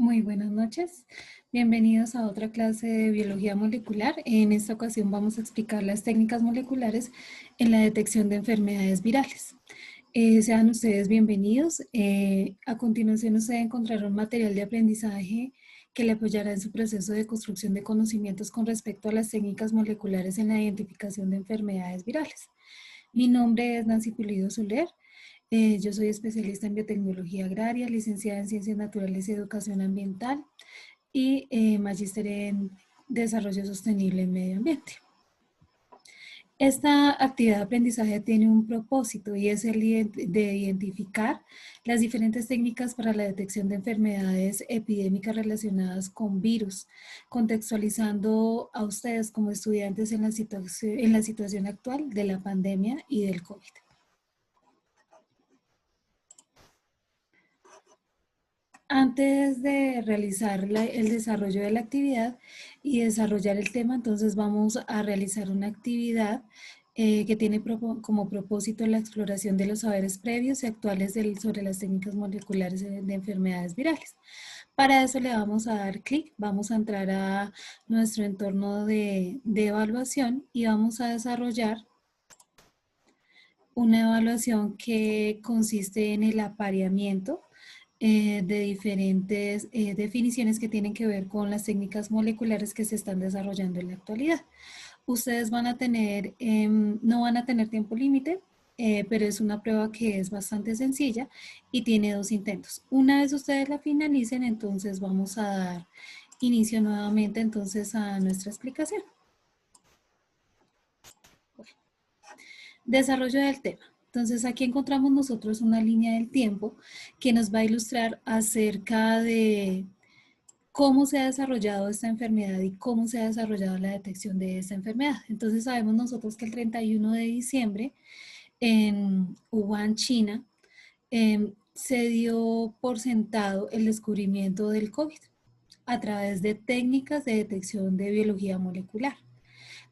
Muy buenas noches. Bienvenidos a otra clase de biología molecular. En esta ocasión vamos a explicar las técnicas moleculares en la detección de enfermedades virales. Sean ustedes bienvenidos. A continuación ustedes encontrarán un material de aprendizaje que le apoyará en su proceso de construcción de conocimientos con respecto a las técnicas moleculares en la identificación de enfermedades virales. Mi nombre es Nancy Pulido Soler. Yo soy especialista en biotecnología agraria, licenciada en Ciencias Naturales y Educación Ambiental y magíster en Desarrollo Sostenible en Medio Ambiente. Esta actividad de aprendizaje tiene un propósito y es el de identificar las diferentes técnicas para la detección de enfermedades epidémicas relacionadas con virus, contextualizando a ustedes como estudiantes en la situación actual de la pandemia y del COVID. Antes de realizar el desarrollo de la actividad y desarrollar el tema, entonces vamos a realizar una actividad que tiene como propósito la exploración de los saberes previos y actuales sobre las técnicas moleculares de enfermedades virales. Para eso le vamos a dar clic, vamos a entrar a nuestro entorno de evaluación y vamos a desarrollar una evaluación que consiste en el apareamiento de diferentes definiciones que tienen que ver con las técnicas moleculares que se están desarrollando en la actualidad. Ustedes van a tener, no van a tener tiempo límite, pero es una prueba que es bastante sencilla y tiene 2 intentos. Una vez ustedes la finalicen, entonces vamos a dar inicio nuevamente entonces a nuestra explicación. Bueno, desarrollo del tema. Entonces aquí encontramos nosotros una línea del tiempo que nos va a ilustrar acerca de cómo se ha desarrollado esta enfermedad y cómo se ha desarrollado la detección de esta enfermedad. Entonces sabemos nosotros que el 31 de diciembre en Wuhan, China, se dio por sentado el descubrimiento del COVID a través de técnicas de detección de biología molecular.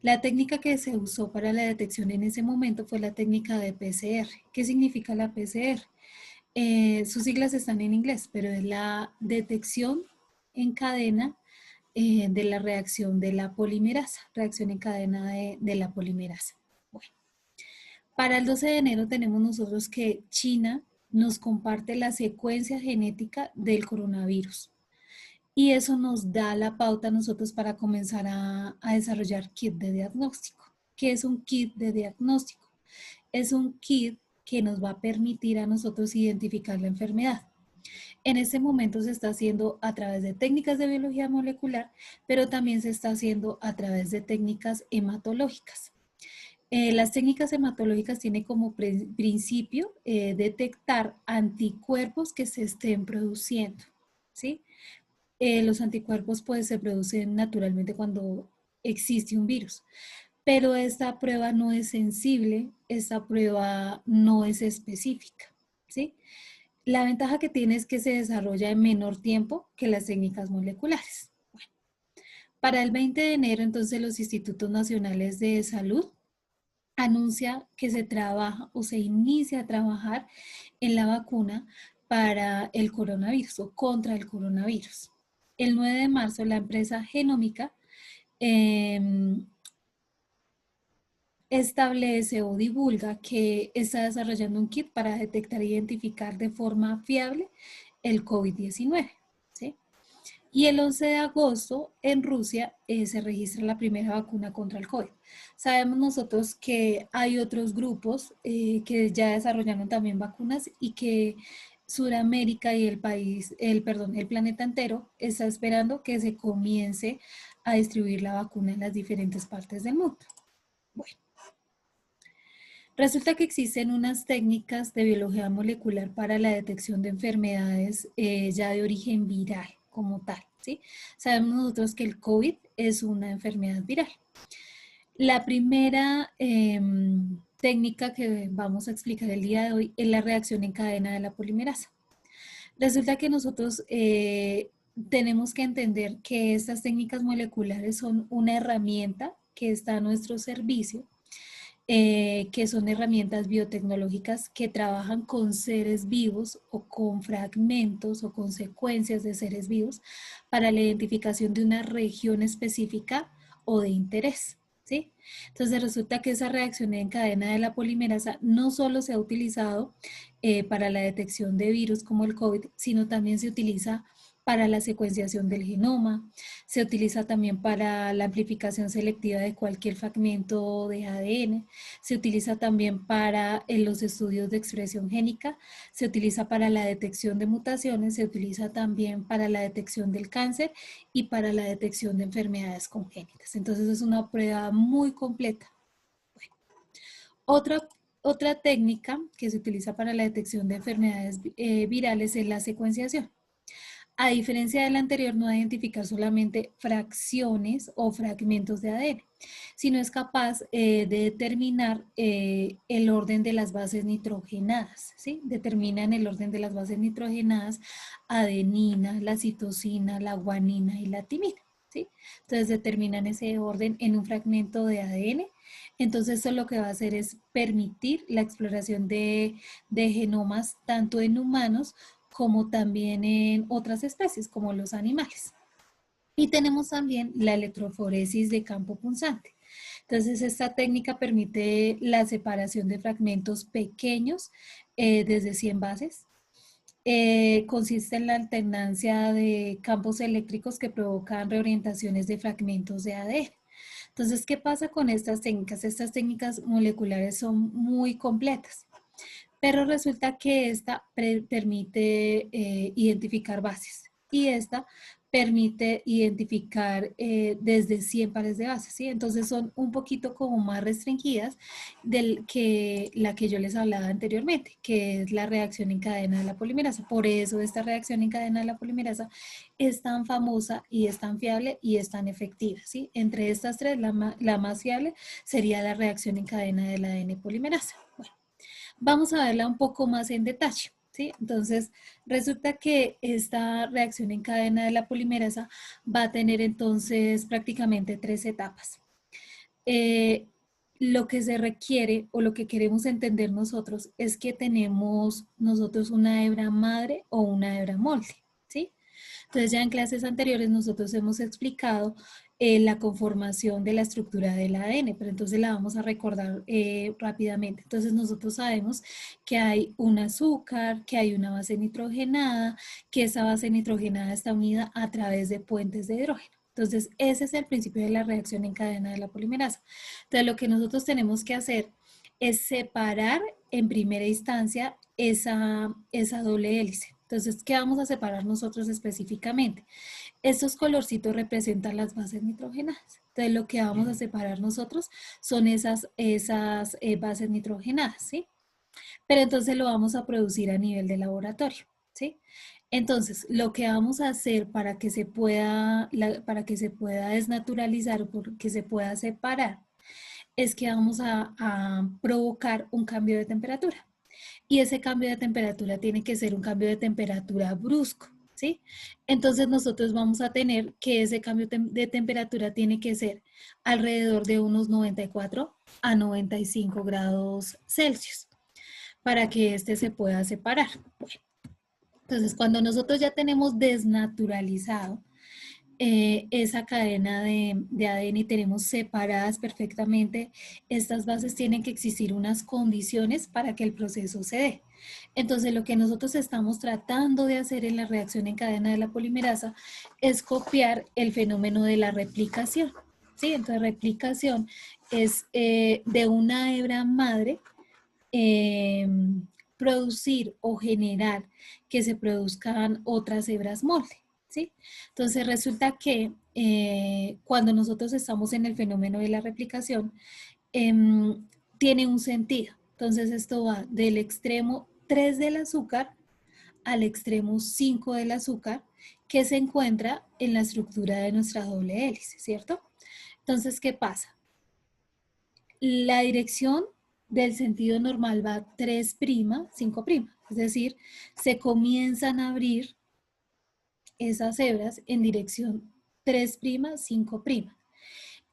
La técnica que se usó para la detección en ese momento fue la técnica de PCR. ¿Qué significa la PCR? Sus siglas están en inglés, pero es la detección en cadena de la reacción de la polimerasa, reacción en cadena de la polimerasa. Bueno, para el 12 de enero tenemos nosotros que China nos comparte la secuencia genética del coronavirus. Y eso nos da la pauta a nosotros para comenzar a desarrollar kit de diagnóstico. ¿Qué es un kit de diagnóstico? Es un kit que nos va a permitir a nosotros identificar la enfermedad. En este momento se está haciendo a través de técnicas de biología molecular, pero también se está haciendo a través de técnicas hematológicas. Las técnicas hematológicas tienen como principio detectar anticuerpos que se estén produciendo, ¿sí? Los anticuerpos pues se producen naturalmente cuando existe un virus, pero esta prueba no es sensible, esta prueba no es específica, ¿sí? La ventaja que tiene es que se desarrolla en menor tiempo que las técnicas moleculares. Bueno, para el 20 de enero, entonces, los Institutos Nacionales de Salud anuncia que se trabaja o se inicia a trabajar en la vacuna para el coronavirus o contra el coronavirus. El 9 de marzo, la empresa Genómica establece o divulga que está desarrollando un kit para detectar e identificar de forma fiable el COVID-19. ¿Sí? Y el 11 de agosto en Rusia se registra la primera vacuna contra el COVID. Sabemos nosotros que hay otros grupos que ya desarrollaron también vacunas y que Sudamérica y el planeta entero está esperando que se comience a distribuir la vacuna en las diferentes partes del mundo. Bueno. Resulta que existen unas técnicas de biología molecular para la detección de enfermedades ya de origen viral como tal, ¿sí? Sabemos nosotros que el COVID es una enfermedad viral. La primera técnica que vamos a explicar el día de hoy es la reacción en cadena de la polimerasa. Resulta que nosotros tenemos que entender que estas técnicas moleculares son una herramienta que está a nuestro servicio que son herramientas biotecnológicas que trabajan con seres vivos o con fragmentos o con secuencias de seres vivos para la identificación de una región específica o de interés. ¿Sí? Entonces resulta que esa reacción en cadena de la polimerasa no solo se ha utilizado para la detección de virus como el COVID, sino también se utiliza para la secuenciación del genoma, se utiliza también para la amplificación selectiva de cualquier fragmento de ADN, se utiliza también para los estudios de expresión génica, se utiliza para la detección de mutaciones, se utiliza también para la detección del cáncer y para la detección de enfermedades congénitas. Entonces es una prueba muy completa. Bueno, otra técnica que se utiliza para la detección de enfermedades virales es la secuenciación. A diferencia del anterior, no identificar solamente fracciones o fragmentos de ADN, sino es capaz de determinar el orden de las bases nitrogenadas, ¿sí? Determinan el orden de las bases nitrogenadas, adenina, la citosina, la guanina y la timina, ¿sí? Entonces determinan ese orden en un fragmento de ADN. Entonces eso lo que va a hacer es permitir la exploración de genomas tanto en humanos como también en otras especies, como los animales. Y tenemos también la electroforesis de campo punzante. Entonces, esta técnica permite la separación de fragmentos pequeños desde 100 bases. Consiste en la alternancia de campos eléctricos que provocan reorientaciones de fragmentos de ADN. Entonces, ¿qué pasa con estas técnicas? Estas técnicas moleculares son muy completas, pero resulta que esta permite identificar bases y esta permite identificar desde 100 pares de bases, ¿sí? Entonces son un poquito como más restringidas del que la que yo les hablaba anteriormente, que es la reacción en cadena de la polimerasa. Por eso esta reacción en cadena de la polimerasa es tan famosa y es tan fiable y es tan efectiva, ¿sí? Entre estas tres, la más fiable sería la reacción en cadena del ADN polimerasa. Bueno, vamos a verla un poco más en detalle. ¿Sí? Entonces, resulta que esta reacción en cadena de la polimerasa va a tener entonces prácticamente 3 etapas. Eh, lo que se requiere o lo que queremos entender nosotros es que tenemos nosotros una hebra madre o una hebra molde. ¿Sí? Entonces ya en clases anteriores nosotros hemos explicado la conformación de la estructura del ADN, pero entonces la vamos a recordar rápidamente. Entonces nosotros sabemos que hay un azúcar, que hay una base nitrogenada, que esa base nitrogenada está unida a través de puentes de hidrógeno. Entonces ese es el principio de la reacción en cadena de la polimerasa. Entonces lo que nosotros tenemos que hacer es separar en primera instancia esa doble hélice. Entonces, ¿qué vamos a separar nosotros específicamente? Estos colorcitos representan las bases nitrogenadas. Entonces, lo que vamos a separar nosotros son esas bases nitrogenadas, ¿sí? Pero entonces lo vamos a producir a nivel de laboratorio, ¿sí? Entonces, lo que vamos a hacer para que se pueda desnaturalizar o que se pueda separar es que vamos a provocar un cambio de temperatura. Y ese cambio de temperatura tiene que ser un cambio de temperatura brusco, ¿sí? Entonces nosotros vamos a tener que ese cambio de temperatura tiene que ser alrededor de unos 94 a 95 grados Celsius para que este se pueda separar. Bueno, entonces cuando nosotros ya tenemos desnaturalizado esa cadena de ADN y tenemos separadas perfectamente, estas bases tienen que existir unas condiciones para que el proceso se dé. Entonces, lo que nosotros estamos tratando de hacer en la reacción en cadena de la polimerasa es copiar el fenómeno de la replicación. ¿Sí? Entonces, replicación es de una hebra madre producir o generar que se produzcan otras hebras molde. ¿Sí? Entonces resulta que cuando nosotros estamos en el fenómeno de la replicación, tiene un sentido. Entonces esto va del extremo 3 del azúcar al extremo 5 del azúcar que se encuentra en la estructura de nuestra doble hélice, ¿cierto? Entonces, ¿qué pasa? La dirección del sentido normal va 3', 5', es decir, se comienzan a abrir esas hebras en dirección 3', 5'.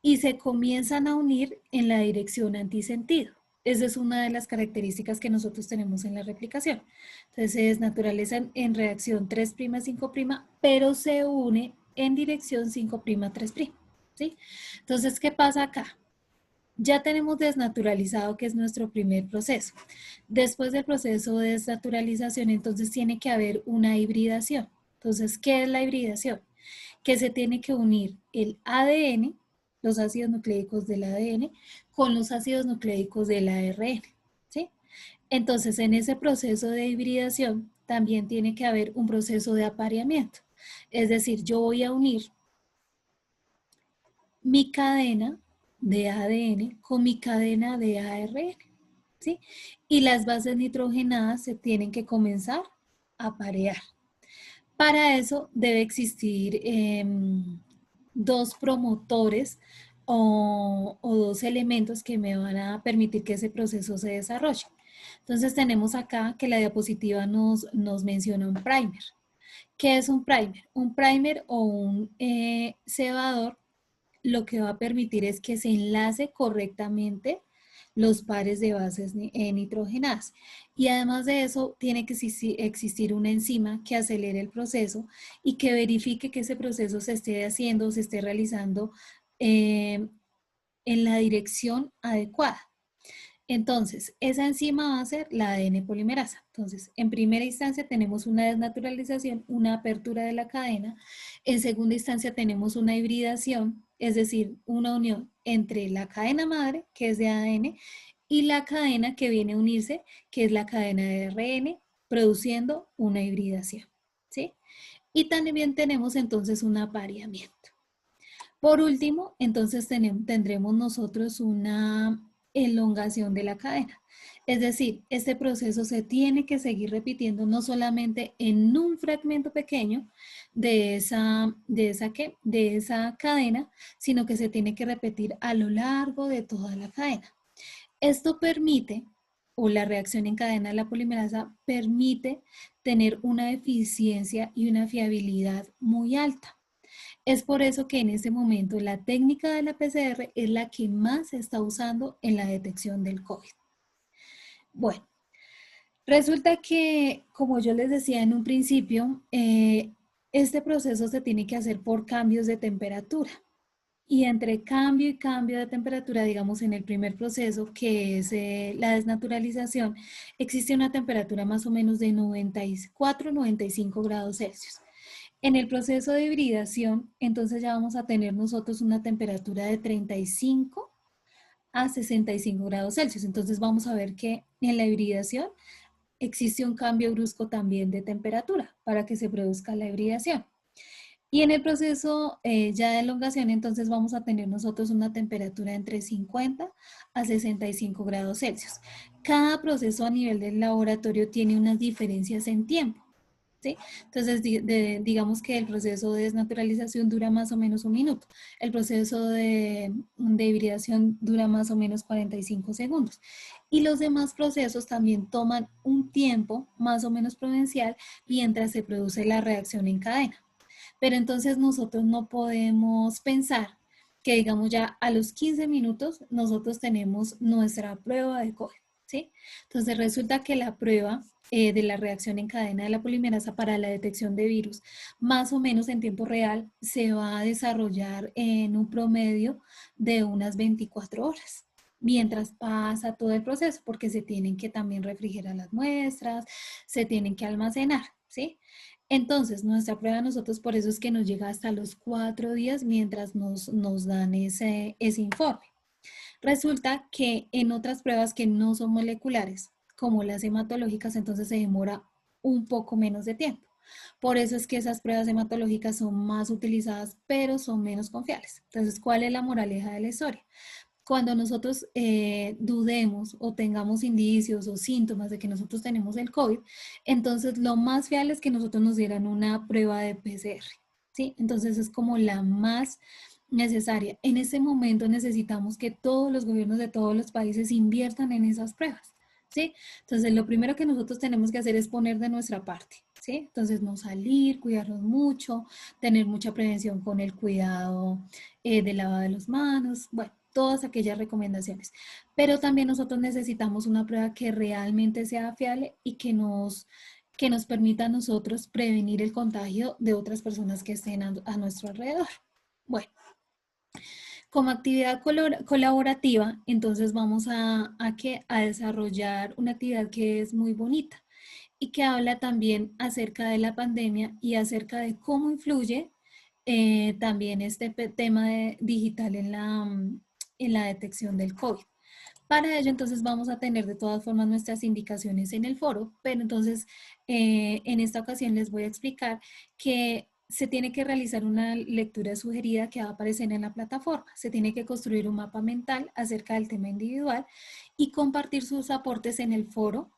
y se comienzan a unir en la dirección antisentido. Esa es una de las características que nosotros tenemos en la replicación. Entonces se desnaturalizan en reacción 3', 5', pero se une en dirección 5', 3'. ¿Sí? Entonces, ¿qué pasa acá? Ya tenemos desnaturalizado, que es nuestro primer proceso. Después del proceso de desnaturalización, entonces tiene que haber una hibridación. Entonces, ¿qué es la hibridación? Que se tiene que unir el ADN, los ácidos nucleicos del ADN, con los ácidos nucleicos del ARN. ¿Sí? Entonces, en ese proceso de hibridación también tiene que haber un proceso de apareamiento. Es decir, yo voy a unir mi cadena de ADN con mi cadena de ARN, ¿sí? Y las bases nitrogenadas se tienen que comenzar a parear. Para eso debe existir dos promotores o dos elementos que me van a permitir que ese proceso se desarrolle. Entonces tenemos acá que la diapositiva nos menciona un primer. ¿Qué es un primer? Un primer o un cebador lo que va a permitir es que se enlace correctamente los pares de bases nitrogenadas. Y además de eso, tiene que existir una enzima que acelere el proceso y que verifique que ese proceso se esté haciendo, se esté realizando en la dirección adecuada. Entonces, esa enzima va a ser la ADN polimerasa. Entonces, en primera instancia tenemos una desnaturalización, una apertura de la cadena. En segunda instancia tenemos una hibridación, es decir, una unión entre la cadena madre, que es de ADN, y la cadena que viene a unirse, que es la cadena de ARN, produciendo una hibridación. ¿Sí? Y también tenemos entonces un apareamiento. Por último, entonces tendremos nosotros una elongación de la cadena. Es decir, este proceso se tiene que seguir repitiendo no solamente en un fragmento pequeño de esa cadena, sino que se tiene que repetir a lo largo de toda la cadena. Esto permite, o la reacción en cadena de la polimerasa permite tener una eficiencia y una fiabilidad muy alta. Es por eso que en este momento la técnica de la PCR es la que más se está usando en la detección del COVID. Bueno, resulta que, como yo les decía en un principio, este proceso se tiene que hacer por cambios de temperatura. Y entre cambio y cambio de temperatura, digamos en el primer proceso, que es la desnaturalización, existe una temperatura más o menos de 94, 95 grados Celsius. En el proceso de hibridación, entonces ya vamos a tener nosotros una temperatura de 35 a 65 grados Celsius. Entonces vamos a ver que en la hibridación existe un cambio brusco también de temperatura para que se produzca la hibridación. Y en el proceso ya de elongación, entonces vamos a tener nosotros una temperatura entre 50 a 65 grados Celsius. Cada proceso a nivel del laboratorio tiene unas diferencias en tiempo. ¿Sí? Entonces, digamos que el proceso de desnaturalización dura más o menos un minuto. El proceso de hibridación dura más o menos 45 segundos. Y los demás procesos también toman un tiempo más o menos prudencial mientras se produce la reacción en cadena. Pero entonces nosotros no podemos pensar que, digamos, ya a los 15 minutos nosotros tenemos nuestra prueba de COVID. ¿Sí? Entonces resulta que la prueba de la reacción en cadena de la polimerasa para la detección de virus, más o menos en tiempo real, se va a desarrollar en un promedio de unas 24 horas, mientras pasa todo el proceso, porque se tienen que también refrigerar las muestras, se tienen que almacenar, ¿sí? Entonces, nuestra prueba a nosotros por eso es que nos llega hasta los 4 días mientras nos dan ese informe. Resulta que en otras pruebas que no son moleculares, como las hematológicas, entonces se demora un poco menos de tiempo. Por eso es que esas pruebas hematológicas son más utilizadas, pero son menos confiables. Entonces, ¿cuál es la moraleja de la historia? Cuando nosotros dudemos o tengamos indicios o síntomas de que nosotros tenemos el COVID, entonces lo más fiable es que nosotros nos dieran una prueba de PCR, ¿sí? Entonces es como la más necesaria. En este momento necesitamos que todos los gobiernos de todos los países inviertan en esas pruebas, ¿sí? Entonces lo primero que nosotros tenemos que hacer es poner de nuestra parte, ¿sí? Entonces no salir, cuidarnos mucho, tener mucha prevención con el cuidado del lavado de las manos, bueno, todas aquellas recomendaciones. Pero también nosotros necesitamos una prueba que realmente sea fiable y que nos permita a nosotros prevenir el contagio de otras personas que estén a nuestro alrededor. Bueno, como actividad colaborativa, entonces vamos a desarrollar una actividad que es muy bonita y que habla también acerca de la pandemia y acerca de cómo influye también este tema digital en la detección del COVID. Para ello, entonces, vamos a tener de todas formas nuestras indicaciones en el foro, pero entonces, en esta ocasión les voy a explicar que se tiene que realizar una lectura sugerida que va a aparecer en la plataforma. Se tiene que construir un mapa mental acerca del tema individual y compartir sus aportes en el foro.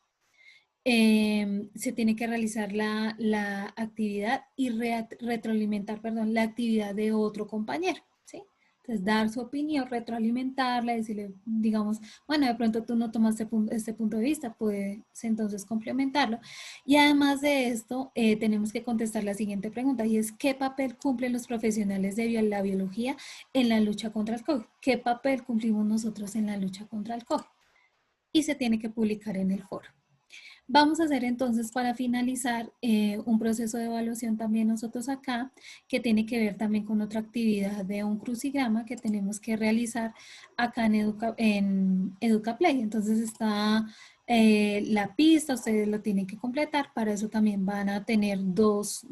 Se tiene que realizar la actividad y retroalimentar, perdón, la actividad de otro compañero, ¿sí? Entonces, dar su opinión, retroalimentarla, decirle, digamos, bueno, de pronto tú no tomaste este punto de vista, puedes entonces complementarlo. Y además de esto, tenemos que contestar la siguiente pregunta, y es, ¿qué papel cumplen los profesionales de la biología en la lucha contra el COVID? ¿Qué papel cumplimos nosotros en la lucha contra el COVID? Y se tiene que publicar en el foro. Vamos a hacer entonces para finalizar un proceso de evaluación también nosotros acá, que tiene que ver también con otra actividad de un crucigrama que tenemos que realizar acá en EducaPlay. Entonces está la pista, ustedes lo tienen que completar, para eso también van a tener dos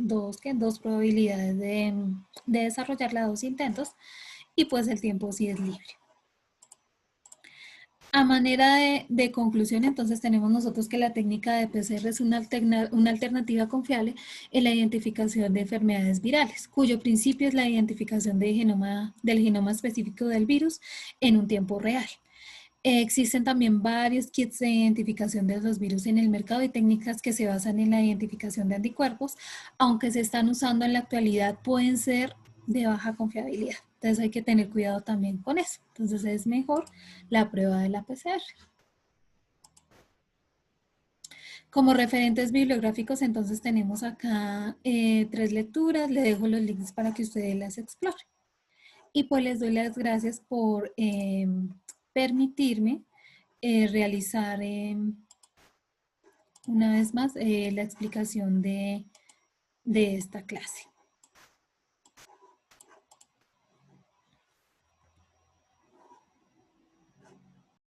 probabilidades de desarrollarla, dos intentos, y pues el tiempo sí es libre. A manera de conclusión, entonces tenemos nosotros que la técnica de PCR es una alternativa confiable en la identificación de enfermedades virales, cuyo principio es la identificación del genoma específico del virus en un tiempo real. Existen también varios kits de identificación de los virus en el mercado y técnicas que se basan en la identificación de anticuerpos, aunque se están usando en la actualidad, pueden ser de baja confiabilidad. Entonces hay que tener cuidado también con eso. Entonces es mejor la prueba de la PCR. Como referentes bibliográficos, entonces tenemos acá 3 lecturas. Le dejo los links para que ustedes las exploren. Y pues les doy las gracias por permitirme realizar una vez más la explicación de esta clase.